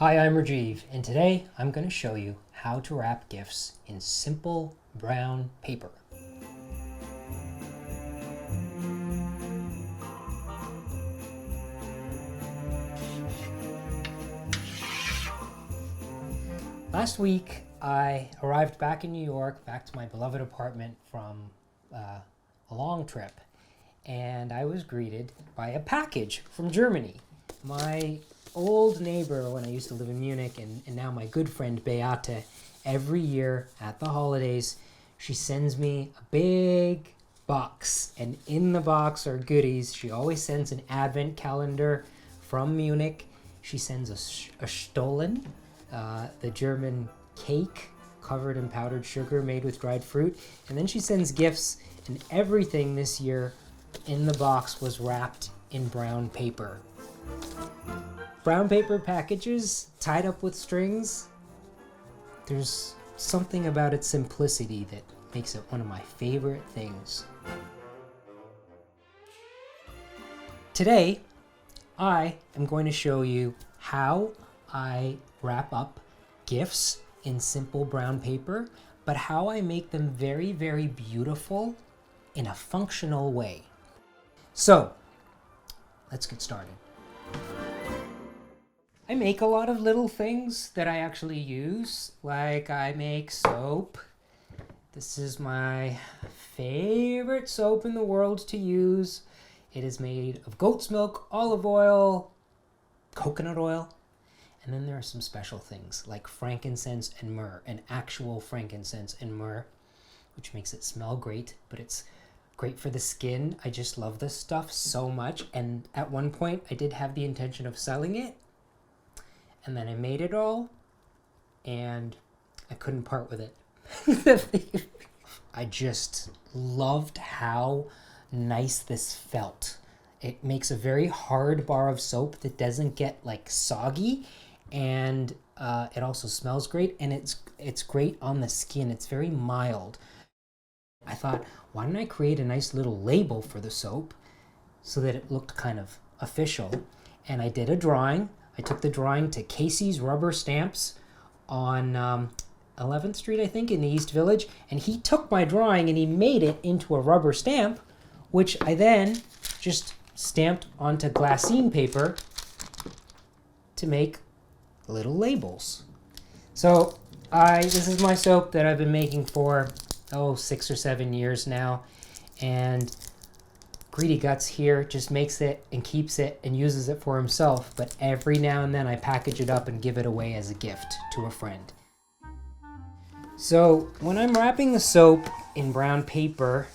Hi, I'm Rajiv, and today I'm going to show you how to wrap gifts in simple brown paper. Last week, I arrived back in New York, back to my beloved apartment from a long trip, and I was greeted by a package from Germany. My old neighbor when I used to live in Munich, and now my good friend Beate, every year at the holidays, she sends me a big box, and in the box are goodies. She always sends an advent calendar from Munich. She sends a Stollen, the German cake covered in powdered sugar made with dried fruit, and then she sends gifts, and everything this year in the box was wrapped in brown paper. Brown paper packages tied up with strings, there's something about its simplicity that makes it one of my favorite things. Today, I am going to show you how I wrap up gifts in simple brown paper, but how I make them very, very beautiful in a functional way. So, let's get started. I make a lot of little things that I actually use, like I make soap. This is my favorite soap in the world to use. It is made of goat's milk, olive oil, coconut oil, and then there are some special things like frankincense and myrrh, and actual frankincense and myrrh, which makes it smell great, but it's great for the skin. I just love this stuff so much, and at one point I did have the intention of selling it, and then I made it all, and I couldn't part with it. I just loved how nice this felt. It makes a very hard bar of soap that doesn't get like soggy, and it also smells great, and it's great on the skin. It's very mild. I thought, why don't I create a nice little label for the soap so that it looked kind of official? And I did a drawing. I took the drawing to Casey's Rubber Stamps on 11th Street, I think, in the East Village. And he took my drawing and he made it into a rubber stamp, which I then just stamped onto glassine paper to make little labels. So this is my soap that I've been making for 6 or 7 years now, and Greedy Guts here just makes it and keeps it and uses it for himself, but every now and then I package it up and give it away as a gift to a friend. So when I'm wrapping the soap in brown paper,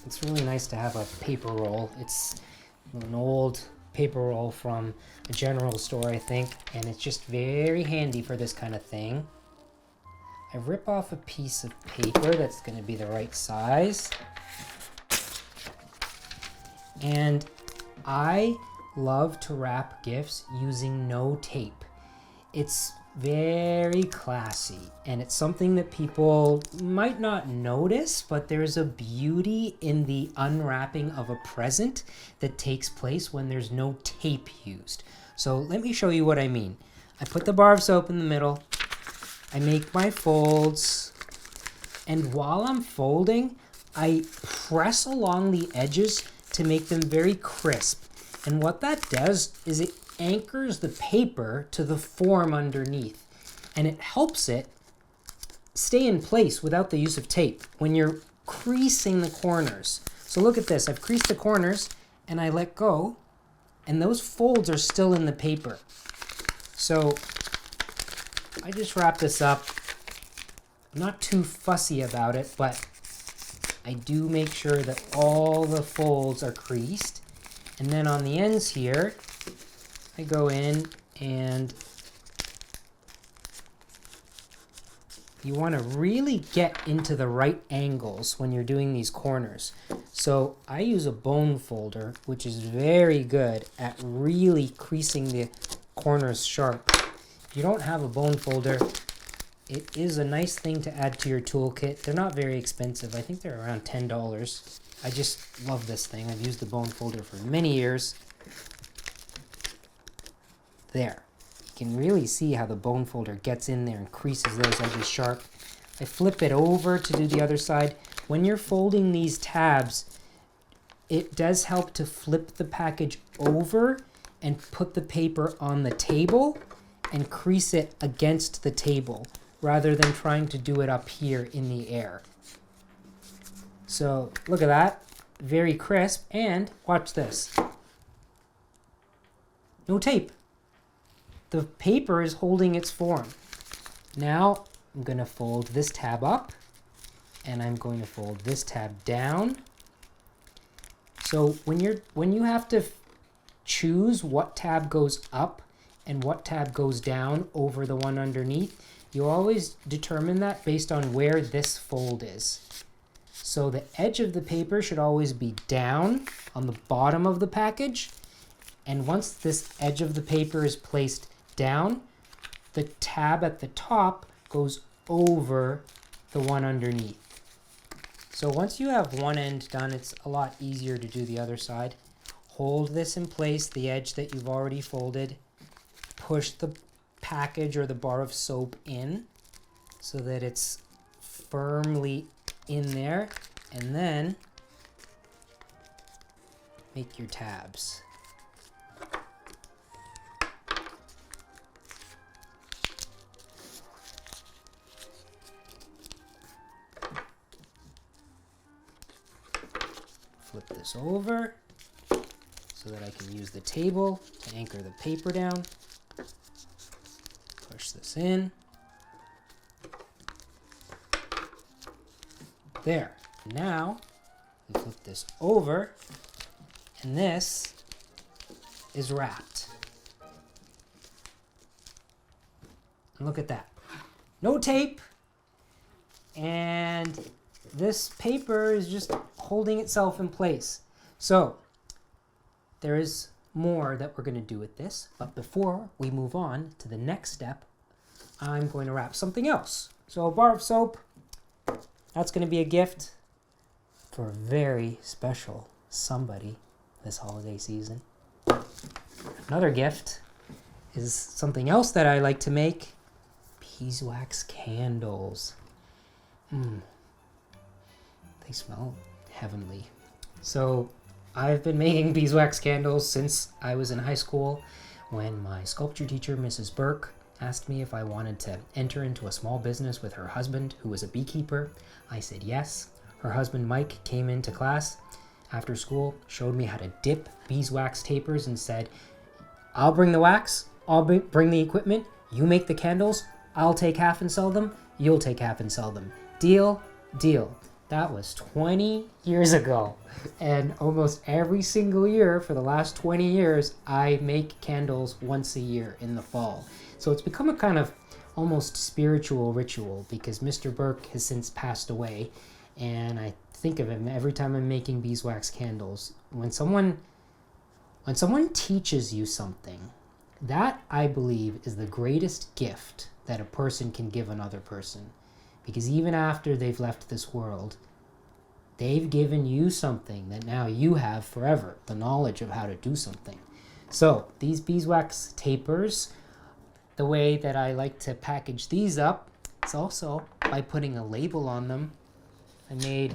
it's really nice to have a paper roll. It's an old paper roll from a general store, I think, and it's just very handy for this kind of thing. I rip off a piece of paper that's going to be the right size. And I love to wrap gifts using no tape. It's very classy, and it's something that people might not notice, but there's a beauty in the unwrapping of a present that takes place when there's no tape used. So let me show you what I mean. I put the bar of soap in the middle. I make my folds, and while I'm folding, I press along the edges to make them very crisp. And what that does is it anchors the paper to the form underneath, and it helps it stay in place without the use of tape when you're creasing the corners. So look at this, I've creased the corners and I let go, and those folds are still in the paper. So I just wrap this up. I'm not too fussy about it, but I do make sure that all the folds are creased. And then on the ends here, I go in, and you want to really get into the right angles when you're doing these corners. So I use a bone folder, which is very good at really creasing the corners sharp. If you don't have a bone folder, it is a nice thing to add to your toolkit. They're not very expensive. I think they're around $10. I just love this thing. I've used the bone folder for many years. There. can really see how the bone folder gets in there and creases those edges sharp. I flip it over to do the other side. When you're folding these tabs, it does help to flip the package over and put the paper on the table and crease it against the table rather than trying to do it up here in the air. So look at that, very crisp, and watch this. No tape. The paper is holding its form. Now I'm going to fold this tab up and I'm going to fold this tab down. So when you have to choose what tab goes up and what tab goes down over the one underneath, you always determine that based on where this fold is. So the edge of the paper should always be down on the bottom of the package. And once this edge of the paper is placed down, the tab at the top goes over the one underneath. So once you have one end done, it's a lot easier to do the other side. Hold this in place, the edge that you've already folded. Push the package or the bar of soap in so that it's firmly in there, and then make your tabs. Flip this over so that I can use the table to anchor the paper down. Push this in. There. Now we flip this over and this is wrapped. And look at that. No tape. And this paper is just holding itself in place. So there is more that we're going to do with this, but before we move on to the next step, I'm going to wrap something else. So a bar of soap, that's going to be a gift for a very special somebody this holiday season. Another gift is something else that I like to make, beeswax candles. They smell heavenly. So I've been making beeswax candles since I was in high school when my sculpture teacher, Mrs. Burke, asked me if I wanted to enter into a small business with her husband, who was a beekeeper. I said yes. Her husband, Mike, came into class after school, showed me how to dip beeswax tapers and said, I'll bring the wax, I'll bring the equipment, you make the candles, I'll take half and sell them, you'll take half and sell them. Deal? Deal. That was 20 years ago. And almost every single year for the last 20 years, I make candles once a year in the fall. So it's become a kind of almost spiritual ritual because Mr. Burke has since passed away. And I think of him every time I'm making beeswax candles. When someone teaches you something, that I believe is the greatest gift that a person can give another person. Because even after they've left this world, they've given you something that now you have forever, the knowledge of how to do something. So these beeswax tapers, the way that I like to package these up is also by putting a label on them. I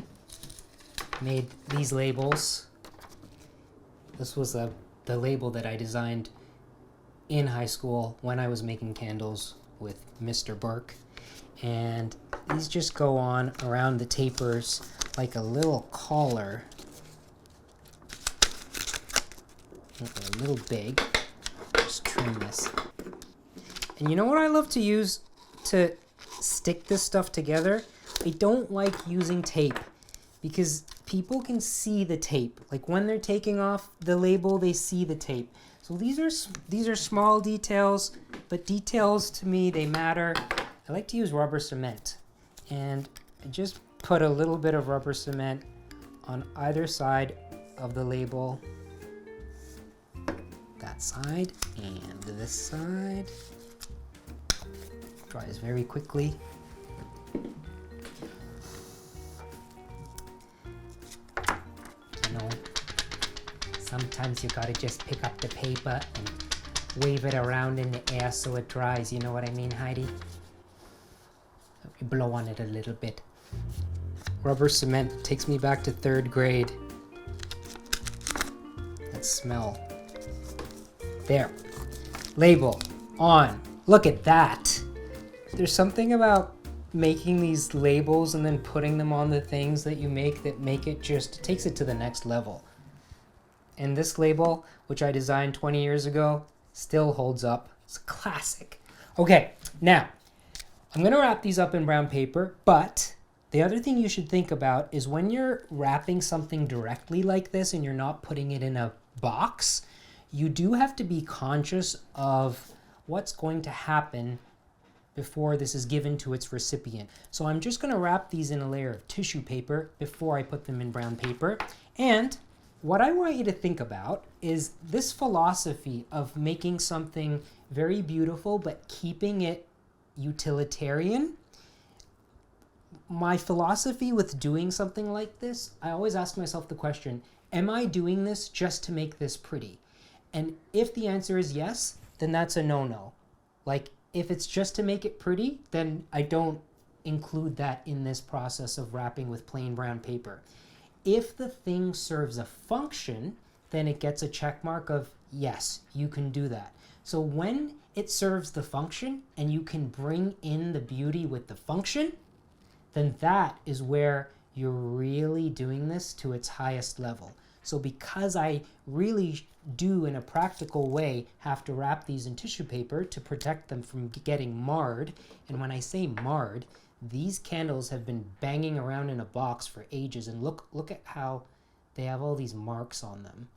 made these labels. This was the label that I designed in high school when I was making candles with Mr. Burke. And these just go on around the tapers like a little collar. A little big. Just trim this. And you know what I love to use to stick this stuff together? I don't like using tape because people can see the tape. Like when they're taking off the label, they see the tape. So these are small details, but details to me, they matter. I like to use rubber cement, and I just put a little bit of rubber cement on either side of the label. That side and this side. Dries very quickly. You know, sometimes you gotta just pick up the paper and wave it around in the air so it dries. You know what I mean, Heidi? Blow on it a little bit. Rubber cement takes me back to 3rd grade. That smell. There. Label on. Look at that. There's something about making these labels and then putting them on the things that you make that make it just takes it to the next level. And this label, which I designed 20 years ago, still holds up. It's a classic. Okay, now I'm gonna wrap these up in brown paper, but the other thing you should think about is when you're wrapping something directly like this and you're not putting it in a box, you do have to be conscious of what's going to happen before this is given to its recipient. So I'm just gonna wrap these in a layer of tissue paper before I put them in brown paper. And what I want you to think about is this philosophy of making something very beautiful but keeping it utilitarian. My philosophy with doing something like this, I always ask myself the question, am I doing this just to make this pretty? And if the answer is yes, then that's a no-no. Like, if it's just to make it pretty, then I don't include that in this process of wrapping with plain brown paper. If the thing serves a function, then it gets a check mark of yes, you can do that. So when it serves the function and you can bring in the beauty with the function, then that is where you're really doing this to its highest level. So because I really do in a practical way have to wrap these in tissue paper to protect them from getting marred, and when I say marred, these candles have been banging around in a box for ages, and look at how they have all these marks on them.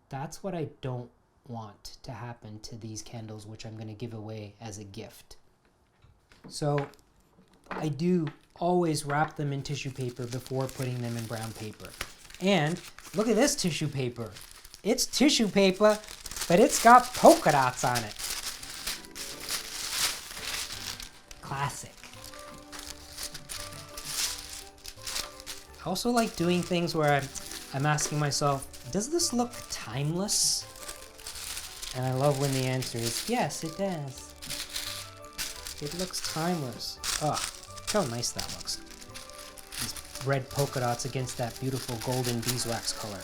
That's what I don't want to happen to these candles, which I'm going to give away as a gift. So I do always wrap them in tissue paper before putting them in brown paper. And look at this tissue paper. It's tissue paper, but it's got polka dots on it. Classic. I also like doing things where I'm asking myself, does this look timeless? And I love when the answer is, yes, it does. It looks timeless. Oh, how nice that looks. These red polka dots against that beautiful golden beeswax color.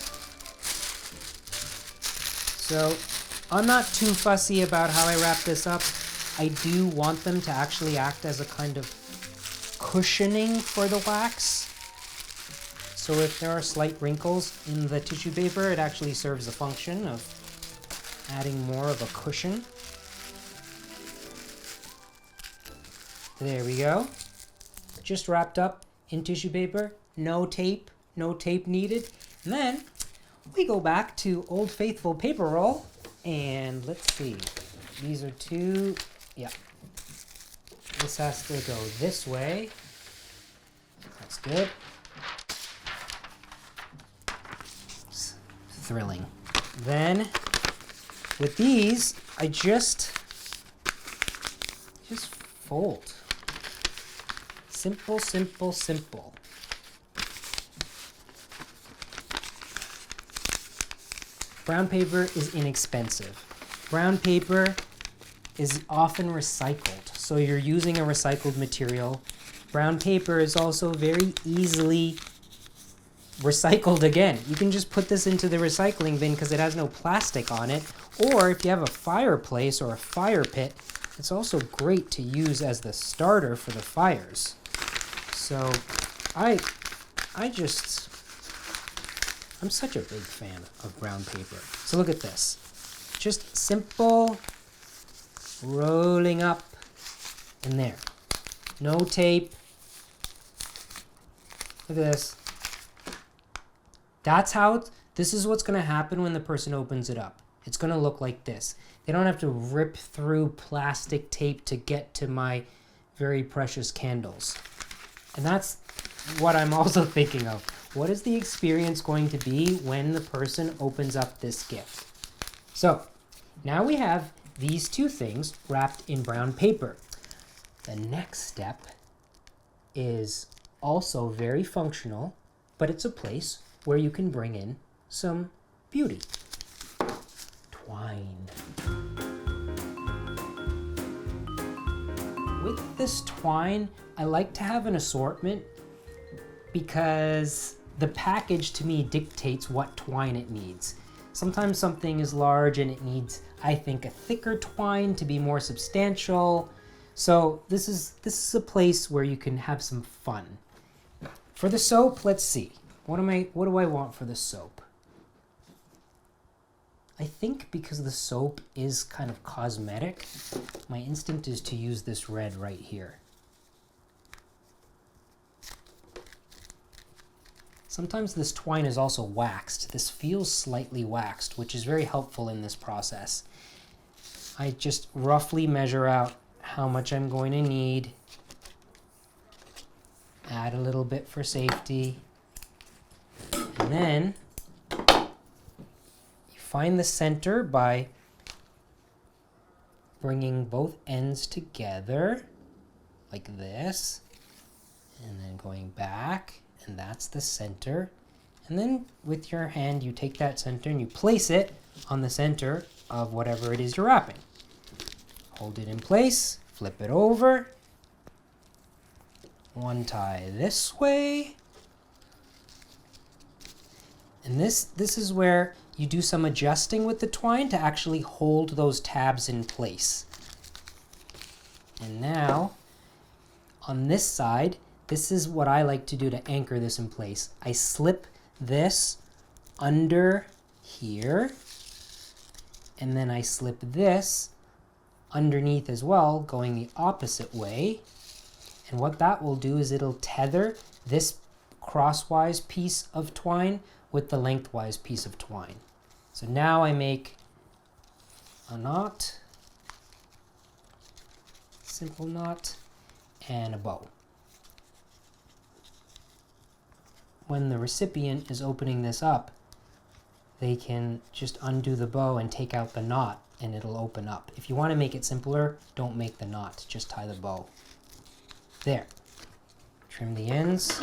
So I'm not too fussy about how I wrap this up. I do want them to actually act as a kind of cushioning for the wax. So if there are slight wrinkles in the tissue paper, it actually serves the function of adding more of a cushion. There we go. Just wrapped up in tissue paper, no tape needed. And then we go back to Old Faithful paper roll, and let's see. These are two, yeah. This has to go this way. That's good. It's thrilling. Then with these, I just fold. Simple, simple, simple. Brown paper is inexpensive. Brown paper is often recycled, so you're using a recycled material. Brown paper is also very easily recycled again. You can just put this into the recycling bin because it has no plastic on it, or if you have a fireplace or a fire pit, it's also great to use as the starter for the fires. So I'm such a big fan of brown paper. So look at this. Just simple rolling up in there. No tape. Look at this. This is what's going to happen when the person opens it up. It's going to look like this. They don't have to rip through plastic tape to get to my very precious candles. And that's what I'm also thinking of. What is the experience going to be when the person opens up this gift? So now we have these two things wrapped in brown paper. The next step is also very functional, but it's a place where you can bring in some beauty. Twine. With this twine, I like to have an assortment because the package to me dictates what twine it needs. Sometimes something is large and it needs, I think, a thicker twine to be more substantial. So this is a place where you can have some fun. For the soap, let's see. What do I want for the soap? I think because the soap is kind of cosmetic, my instinct is to use this red right here. Sometimes this twine is also waxed. This feels slightly waxed, which is very helpful in this process. I just roughly measure out how much I'm going to need. Add a little bit for safety. And then you find the center by bringing both ends together like this, and then going back, and that's the center. And then with your hand you take that center and you place it on the center of whatever it is you're wrapping. Hold it in place, flip it over, one tie this way, and this is where you do some adjusting with the twine to actually hold those tabs in place. And now on this side, this is what I like to do to anchor this in place. I slip this under here, and then I slip this underneath as well, going the opposite way. And what that will do is it'll tether this crosswise piece of twine with the lengthwise piece of twine. So now I make a knot, simple knot, and a bow. When the recipient is opening this up, they can just undo the bow and take out the knot, and it'll open up. If you want to make it simpler, don't make the knot, just tie the bow. There. Trim the ends.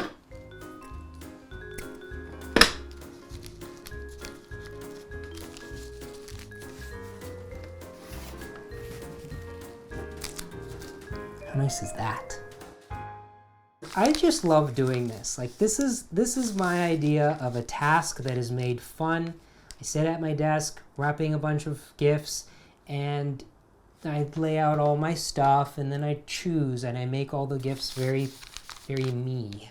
How nice is that? I just love doing this. Like this is my idea of a task that is made fun. I sit at my desk wrapping a bunch of gifts, and I lay out all my stuff, and then I choose and I make all the gifts very, very me.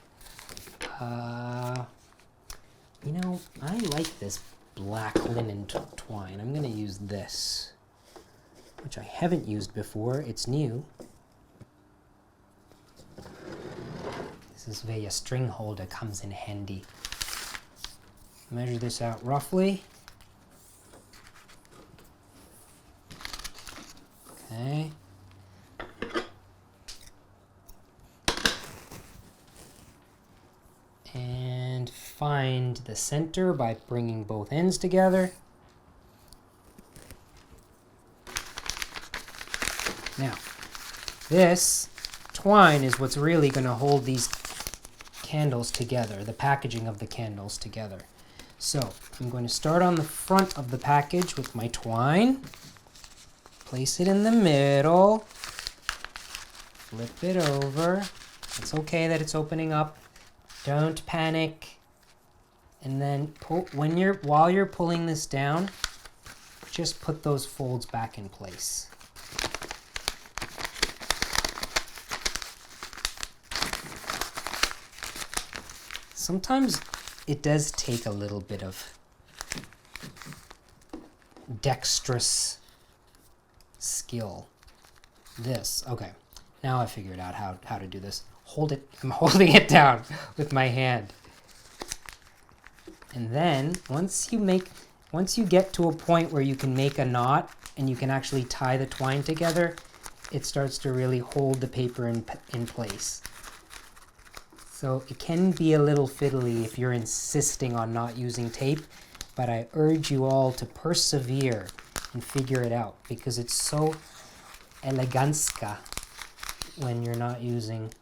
You know, I like this black linen twine. I'm gonna use this, which I haven't used before. It's new. This is where your string holder comes in handy. Measure this out roughly. Okay. And find the center by bringing both ends together. Now, this twine is what's really going to hold these candles together, the packaging of the candles together. So I'm going to start on the front of the package with my twine, place it in the middle, flip it over. It's okay that it's opening up, don't panic, and then while you're pulling this down, just put those folds back in place. Sometimes it does take a little bit of dexterous skill. Okay. Now I figured out how to do this. Hold it. I'm holding it down with my hand. And then once you get to a point where you can make a knot and you can actually tie the twine together, it starts to really hold the paper in place. So it can be a little fiddly if you're insisting on not using tape, but I urge you all to persevere and figure it out because it's so eleganska when you're not using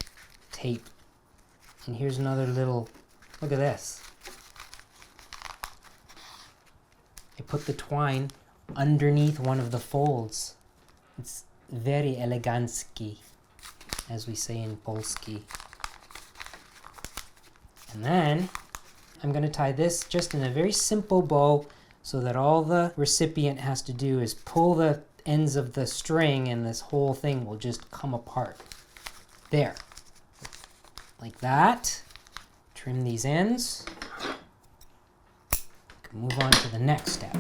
tape. And here's another little, look at this. I put the twine underneath one of the folds. It's very elegansky. as we say in Polski. And then I'm going to tie this just in a very simple bow so that all the recipient has to do is pull the ends of the string and this whole thing will just come apart. There. Like that. Trim these ends. Move on to the next step.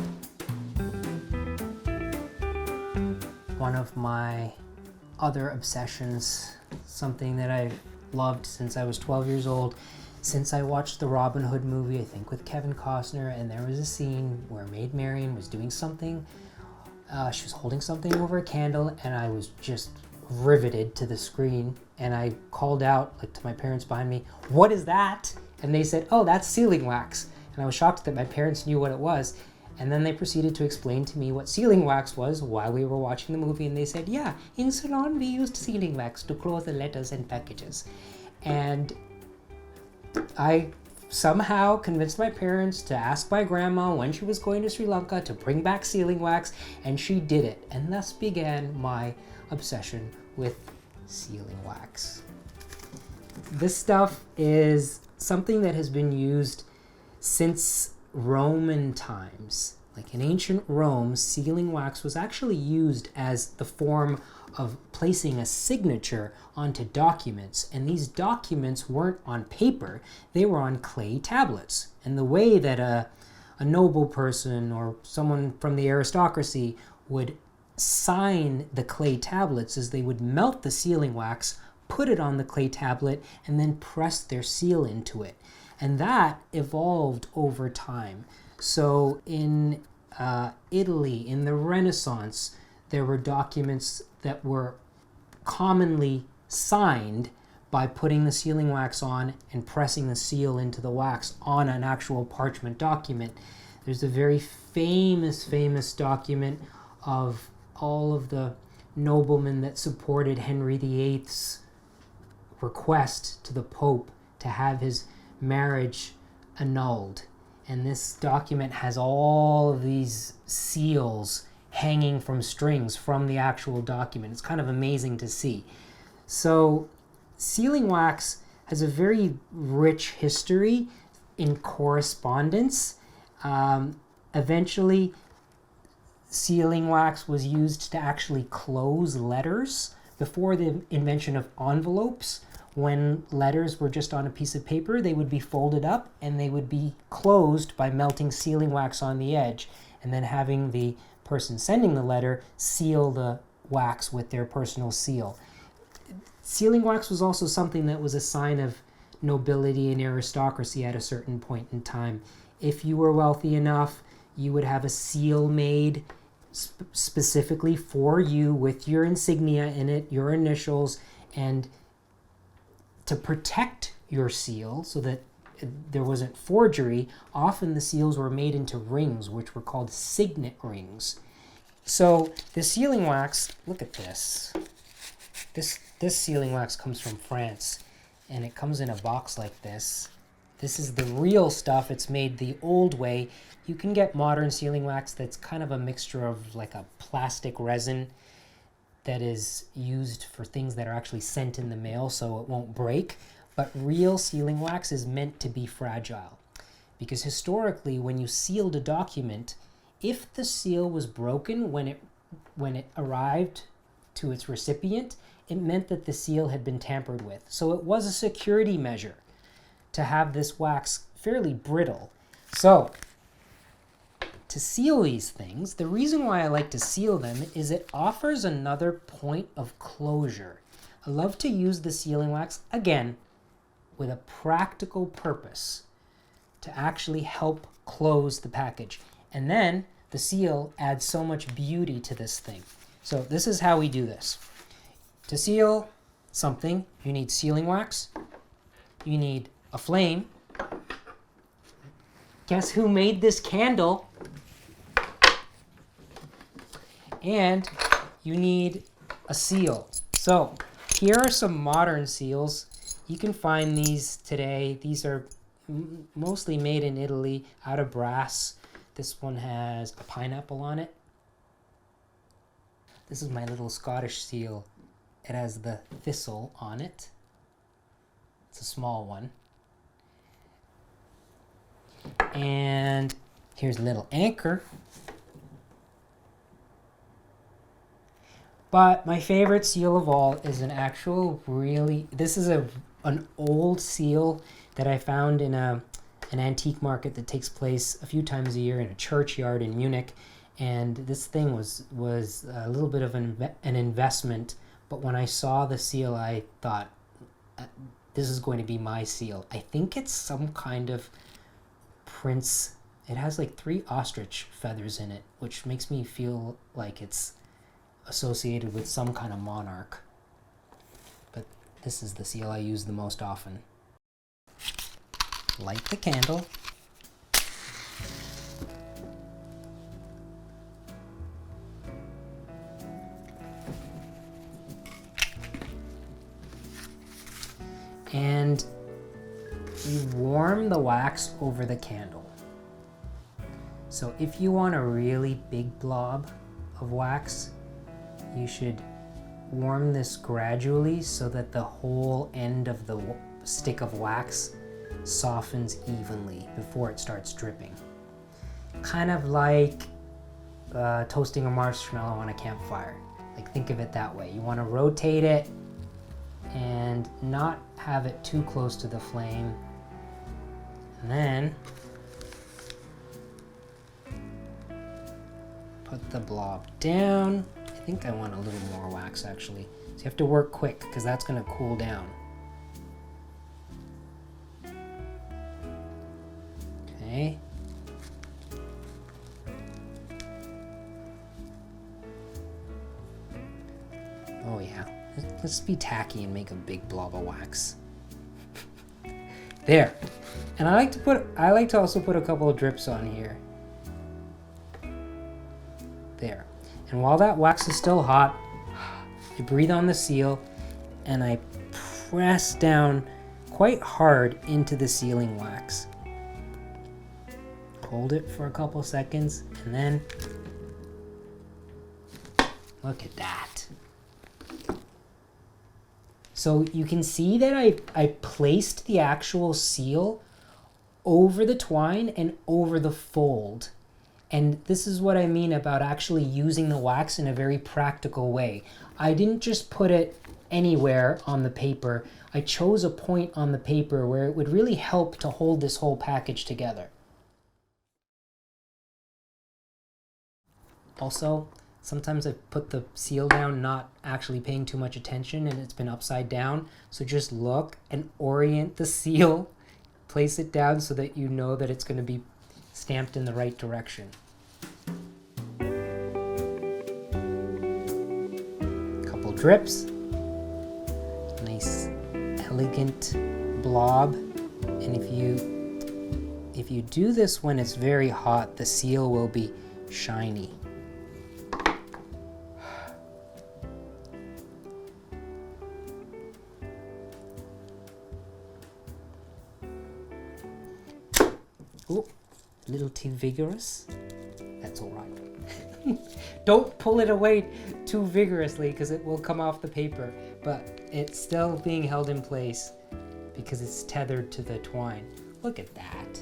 One of my other obsessions, something that I've loved since I was 12 years old, since I watched the Robin Hood movie, I think with Kevin Costner, and there was a scene where Maid Marian was doing something. She was holding something over a candle, and I was just riveted to the screen, and I called out like to my parents behind me, "What is that?" And they said, "Oh, that's sealing wax." And I was shocked that my parents knew what it was. And then they proceeded to explain to me what sealing wax was while we were watching the movie. And they said, yeah, in Ceylon we used sealing wax to close the letters and packages. And I somehow convinced my parents to ask my grandma when she was going to Sri Lanka to bring back sealing wax. And she did it. And thus began my obsession with sealing wax. This stuff is something that has been used since Roman times. Like in ancient Rome, sealing wax was actually used as the form of placing a signature onto documents. And these documents weren't on paper, they were on clay tablets. And the way that a noble person or someone from the aristocracy would sign the clay tablets is they would melt the sealing wax, put it on the clay tablet, and then press their seal into it. And that evolved over time. So in Italy, in the Renaissance, there were documents that were commonly signed by putting the sealing wax on and pressing the seal into the wax on an actual parchment document. There's a very famous document of all of the noblemen that supported Henry VIII's request to the Pope to have his marriage annulled. And this document has all of these seals hanging from strings from the actual document. It's kind of amazing to see. So sealing wax has a very rich history in correspondence. Eventually, sealing wax was used to actually close letters. Before the invention of envelopes, when letters were just on a piece of paper, they would be folded up and they would be closed by melting sealing wax on the edge and then having the person sending the letter seal the wax with their personal seal. Sealing wax was also something that was a sign of nobility and aristocracy at a certain point in time. If you were wealthy enough, you would have a seal made specifically for you with your insignia in it, your initials, and to protect your seal so that there wasn't forgery, often the seals were made into rings, which were called signet rings. So the sealing wax, look at this. This sealing wax comes from France, and it comes in a box like this. This is the real stuff. It's made the old way. You can get modern sealing wax that's kind of a mixture of like a plastic resin that is used for things that are actually sent in the mail so it won't break. But real sealing wax is meant to be fragile. Because historically, when you sealed a document, if the seal was broken when it arrived to its recipient, it meant that the seal had been tampered with. So it was a security measure to have this wax fairly brittle. So to seal these things, the reason why I like to seal them is it offers another point of closure. I love to use the sealing wax, again, with a practical purpose to actually help close the package. And then the seal adds so much beauty to this thing. So this is how we do this. To seal something, you need sealing wax, you need a flame. Guess who made this candle? And you need a seal. So here are some modern seals. You can find these today. These are mostly made in Italy out of brass. This one has a pineapple on it. This is my little Scottish seal. It has the thistle on it. It's a small one. And here's a little anchor. But my favorite seal of all is an actual this is an old seal that I found in an antique market that takes place a few times a year in a churchyard in Munich. And this thing was a little bit of an investment, but when I saw the seal, I thought, this is going to be my seal. I think it's some kind of prince. It has like 3 ostrich feathers in it, which makes me feel like it's associated with some kind of monarch. But this is the seal I use the most often. Light the candle. And you warm the wax over the candle. So if you want a really big blob of wax, you should warm this gradually so that the whole end of the stick of wax softens evenly before it starts dripping. Kind of like toasting a marshmallow on a campfire. Like, think of it that way. You want to rotate it and not have it too close to the flame. And then put the blob down. I think I want a little more wax actually. So you have to work quick because that's going to cool down. Okay. Oh yeah. Let's be tacky and make a big blob of wax. There. And I like to also put a couple of drips on here. There. And while that wax is still hot, I breathe on the seal and I press down quite hard into the sealing wax. Hold it for a couple seconds and then look at that. So you can see that I placed the actual seal over the twine and over the fold. And this is what I mean about actually using the wax in a very practical way. I didn't just put it anywhere on the paper. I chose a point on the paper where it would really help to hold this whole package together. Also, sometimes I put the seal down not actually paying too much attention and it's been upside down. So just look and orient the seal, place it down so that you know that it's going to be stamped in the right direction. Couple drips. Nice, elegant blob. And if you do this when it's very hot, the seal will be shiny. Ooh, a little too vigorous. That's all right. Don't pull it away too vigorously because it will come off the paper, but it's still being held in place because it's tethered to the twine. Look at that.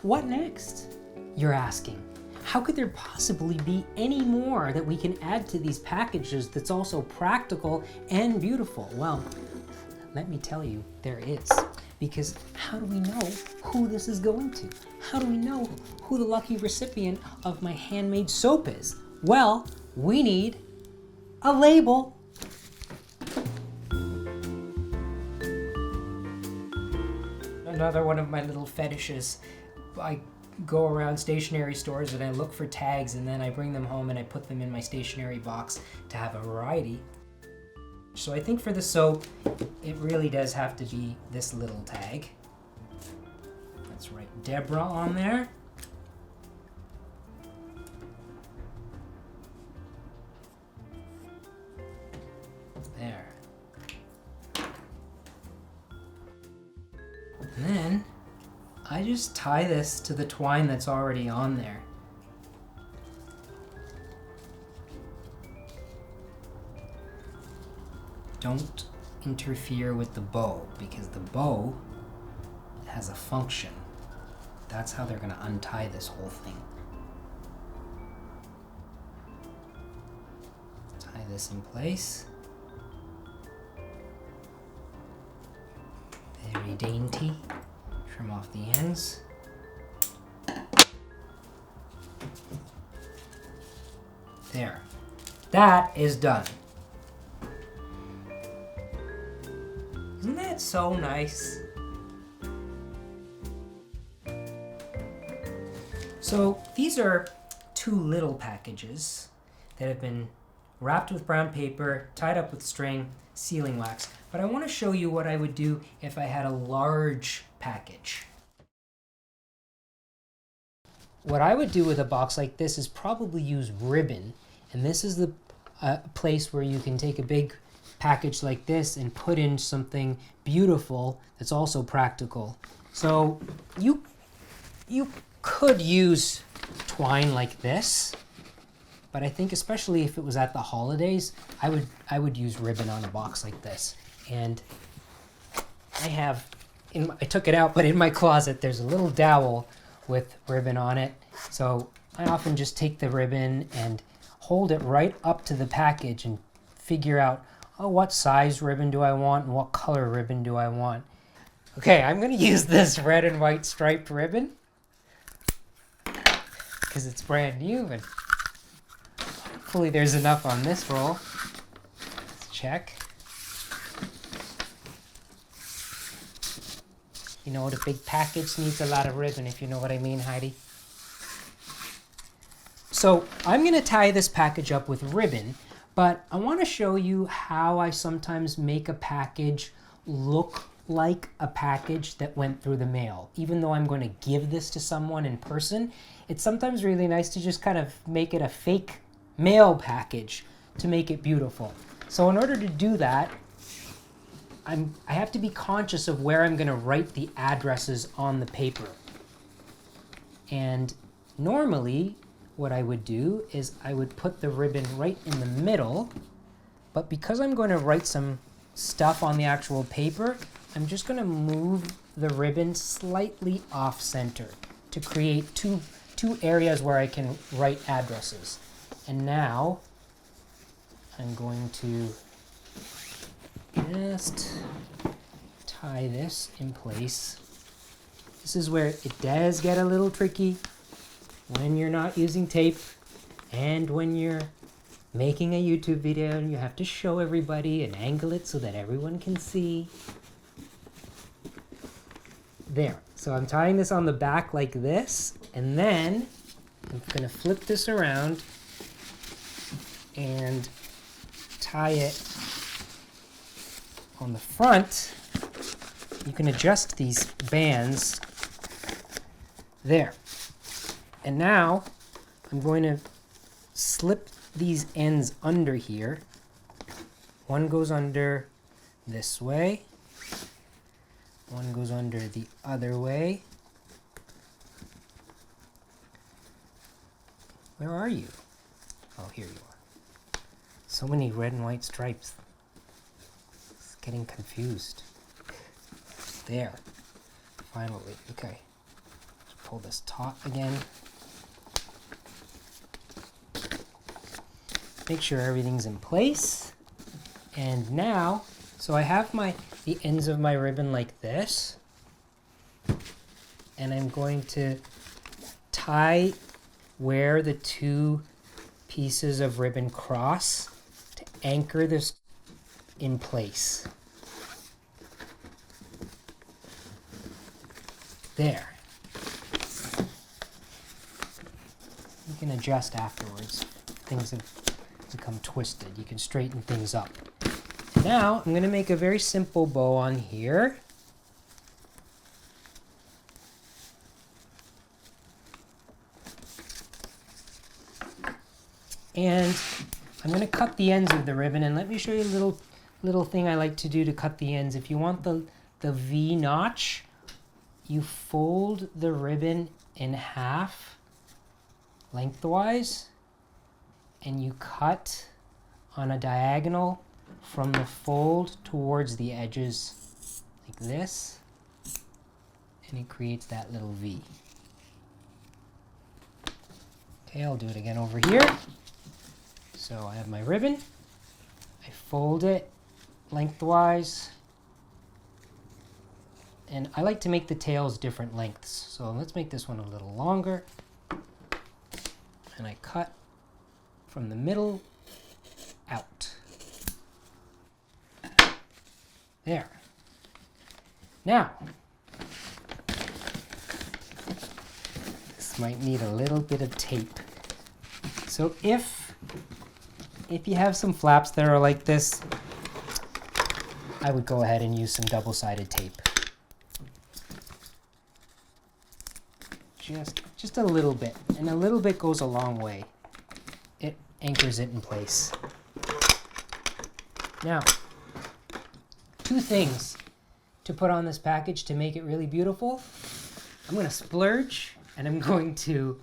What next? You're asking. How could there possibly be any more that we can add to these packages that's also practical and beautiful? Well, let me tell you, there is. Because how do we know who this is going to? How do we know who the lucky recipient of my handmade soap is? Well, we need a label. Another one of my little fetishes. I go around stationery stores and I look for tags and then I bring them home and I put them in my stationery box to have a variety. So I think for the soap, it really does have to be this little tag. Let's write Deborah on there. There. And then I just tie this to the twine that's already on there. don't interfere with the bow, because the bow has a function. That's how they're going to untie this whole thing. Tie this in place. Very dainty. Trim off the ends. There. That is done. Isn't that so nice? So these are 2 little packages that have been wrapped with brown paper, tied up with string, sealing wax. But I want to show you what I would do if I had a large package. What I would do with a box like this is probably use ribbon. And this is the place where you can take a big package like this and put in something beautiful that's also practical. So you could use twine like this, but I think especially if it was at the holidays, I would use ribbon on a box like this. And I took it out, but in my closet there's a little dowel with ribbon on it. So I often just take the ribbon and hold it right up to the package and figure out, oh, what size ribbon do I want and what color ribbon do I want. Okay, I'm going to use this red and white striped ribbon because it's brand new, and hopefully there's enough on this roll. Let's check. You know, the big package needs a lot of ribbon, if you know what I mean, Heidi. So I'm going to tie this package up with ribbon, but I want to show you how I sometimes make a package look like a package that went through the mail. Even though I'm going to give this to someone in person, it's sometimes really nice to just kind of make it a fake mail package to make it beautiful. So in order to do that, I have to be conscious of where I'm going to write the addresses on the paper. And normally, what I would do is I would put the ribbon right in the middle, but because I'm going to write some stuff on the actual paper, I'm just going to move the ribbon slightly off center to create two areas where I can write addresses. And now I'm going to just tie this in place. This is where it does get a little tricky when you're not using tape and when you're making a YouTube video and you have to show everybody and angle it so that everyone can see. There. So I'm tying this on the back like this, and then I'm going to flip this around and tie it on the front. You can adjust these bands there. And now I'm going to slip these ends under here. One goes under this way. One goes under the other way. Where are you? Oh, here you are. So many red and white stripes. It's getting confused. There. Finally. Okay. Let's pull this taut again. Make sure everything's in place. And now, so I have the ends of my ribbon like this. And I'm going to tie where the 2 pieces of ribbon cross to anchor this in place. There. You can adjust afterwards. Things have become twisted. You can straighten things up. Now I'm going to make a very simple bow on here. And I'm going to cut the ends of the ribbon, and let me show you a little thing I like to do to cut the ends. If you want the V notch, you fold the ribbon in half lengthwise, and you cut on a diagonal from the fold towards the edges like this, and it creates that little V. Okay, I'll do it again over here. So I have my ribbon, I fold it lengthwise, and I like to make the tails different lengths. So let's make this one a little longer, and I cut from the middle out. There. Now, this might need a little bit of tape. So if you have some flaps that are like this, I would go ahead and use some double-sided tape. Just a little bit, and a little bit goes a long way. It anchors it in place. Now, two things to put on this package to make it really beautiful. I'm going to splurge, and I'm going to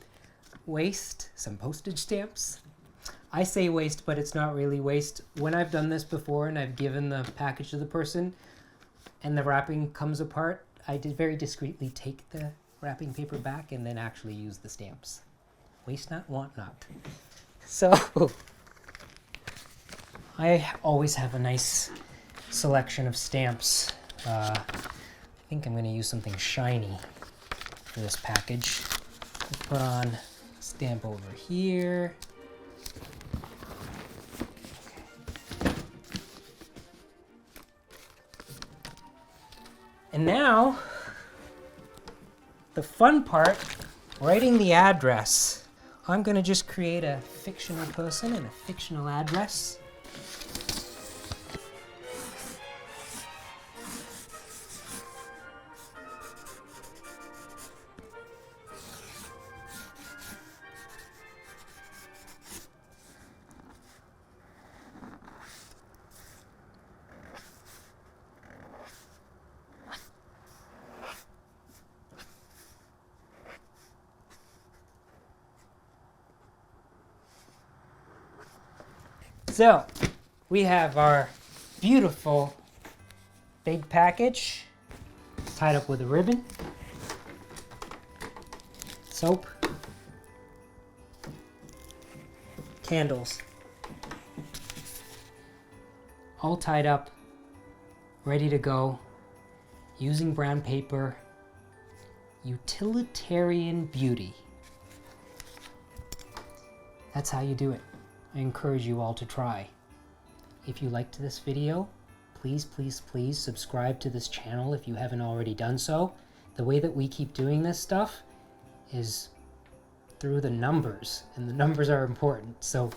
waste some postage stamps. I say waste, but it's not really waste. When I've done this before and I've given the package to the person and the wrapping comes apart, I did very discreetly take the wrapping paper back and then actually use the stamps. Waste not, want not. So I always have a nice selection of stamps. I think I'm going to use something shiny for this package. Let's put on a stamp over here. And now, the fun part, writing the address. I'm going to just create a fictional person and a fictional address. So, we have our beautiful big package tied up with a ribbon, soap, candles, all tied up, ready to go, using brown paper, utilitarian beauty. That's how you do it. I encourage you all to try. If you liked this video, please, please, please subscribe to this channel if you haven't already done so. The way that we keep doing this stuff is through the numbers, and the numbers are important. So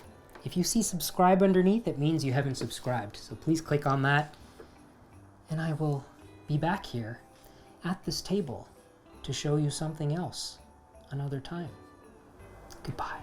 if you see subscribe underneath, it means you haven't subscribed. So please click on that, and I will be back here at this table to show you something else another time. Goodbye.